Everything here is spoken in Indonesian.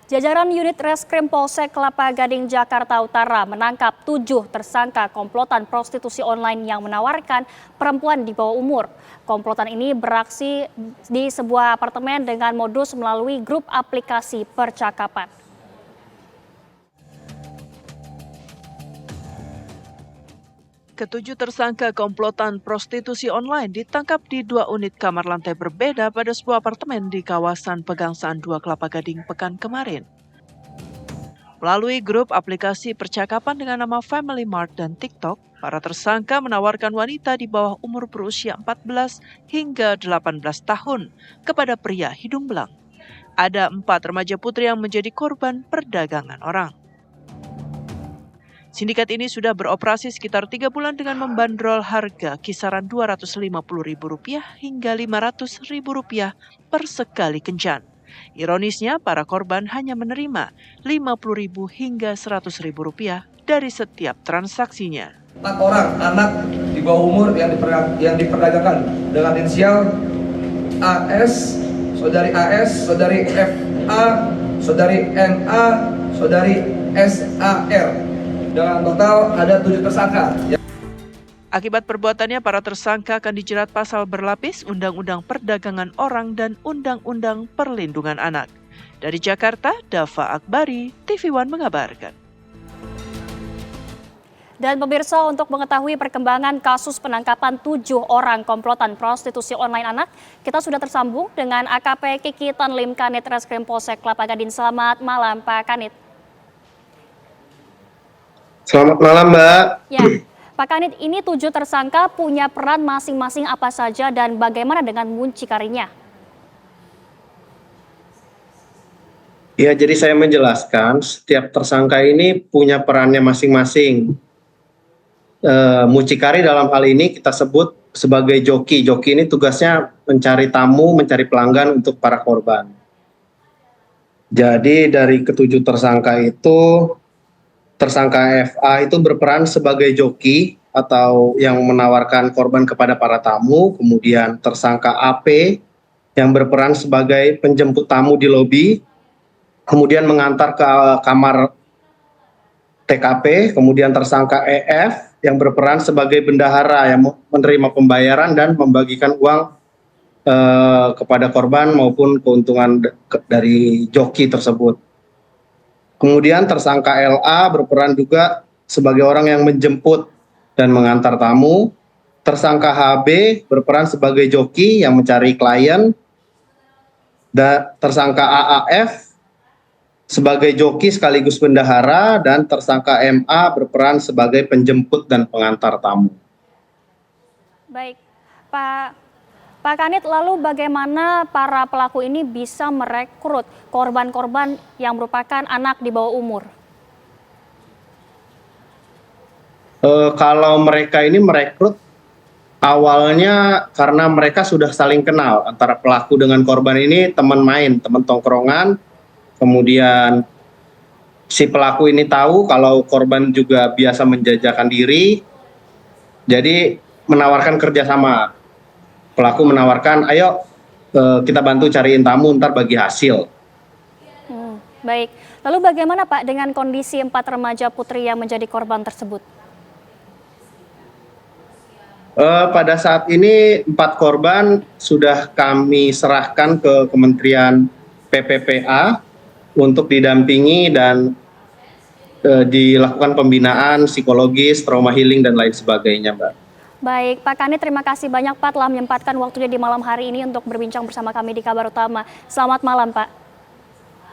Jajaran unit Reskrim Polsek Kelapa Gading, Jakarta Utara menangkap 7 tersangka komplotan prostitusi online yang menawarkan perempuan di bawah umur. Komplotan ini beraksi di sebuah apartemen dengan modus melalui grup aplikasi percakapan. Ketujuh tersangka komplotan prostitusi online ditangkap di 2 unit kamar lantai berbeda pada sebuah apartemen di kawasan Pegangsaan 2 Kelapa Gading pekan kemarin. Melalui grup aplikasi percakapan dengan nama Family Mart dan TikTok, para tersangka menawarkan wanita di bawah umur berusia 14 hingga 18 tahun kepada pria hidung belang. Ada 4 remaja putri yang menjadi korban perdagangan orang. Sindikat ini sudah beroperasi sekitar 3 bulan dengan membandrol harga kisaran Rp250.000 hingga Rp500.000 per sekali kencan. Ironisnya, para korban hanya menerima Rp50.000 hingga Rp100.000 dari setiap transaksinya. 4 orang anak di bawah umur yang diperdagangkan dengan inisial AS, saudari AS, saudari FA, saudari NA, saudari SAR. Dengan total ada 7 tersangka. Akibat perbuatannya, para tersangka akan dijerat pasal berlapis Undang-Undang Perdagangan Orang dan Undang-Undang Perlindungan Anak. Dari Jakarta, Dava Akbari, TV One mengabarkan. Dan pemirsa, untuk mengetahui perkembangan kasus penangkapan 7 orang komplotan prostitusi online anak, kita sudah tersambung dengan AKP Kiki Tanlim Kanit Reskrim Polsek Kelapa Gading. Selamat malam, Pak Kanit. Selamat malam, Mbak. Ya, Pak Kanit, ini 7 tersangka punya peran masing-masing apa saja dan bagaimana dengan muncikarinya? Ya, jadi saya menjelaskan setiap tersangka ini punya perannya masing-masing. Mucikari dalam hal ini kita sebut sebagai joki. Joki ini tugasnya mencari tamu, mencari pelanggan untuk para korban. Jadi dari ketujuh tersangka itu, tersangka FA itu berperan sebagai joki atau yang menawarkan korban kepada para tamu. Kemudian tersangka AP yang berperan sebagai penjemput tamu di lobi, kemudian mengantar ke kamar TKP. Kemudian tersangka EF yang berperan sebagai bendahara yang menerima pembayaran dan membagikan uang kepada korban maupun keuntungan dari joki tersebut. Kemudian tersangka LA berperan juga sebagai orang yang menjemput dan mengantar tamu. Tersangka HB berperan sebagai joki yang mencari klien. Dan tersangka AAF sebagai joki sekaligus bendahara, dan tersangka MA berperan sebagai penjemput dan pengantar tamu. Baik, Pak Kanit, lalu bagaimana para pelaku ini bisa merekrut korban-korban yang merupakan anak di bawah umur? Kalau mereka ini merekrut, awalnya karena mereka sudah saling kenal antara pelaku dengan korban ini, teman main, teman tongkrongan. Kemudian si pelaku ini tahu kalau korban juga biasa menjajakan diri, jadi menawarkan kerjasama. Pelaku menawarkan, ayo kita bantu cariin tamu, ntar bagi hasil. Baik, lalu bagaimana Pak dengan kondisi 4 remaja putri yang menjadi korban tersebut? Pada saat ini 4 korban sudah kami serahkan ke Kementerian PPPA untuk didampingi dan dilakukan pembinaan psikologis, trauma healing, dan lain sebagainya, Mbak. Baik, Pak Kanit, terima kasih banyak Pak telah menyempatkan waktunya di malam hari ini untuk berbincang bersama kami di Kabar Utama. Selamat malam, Pak.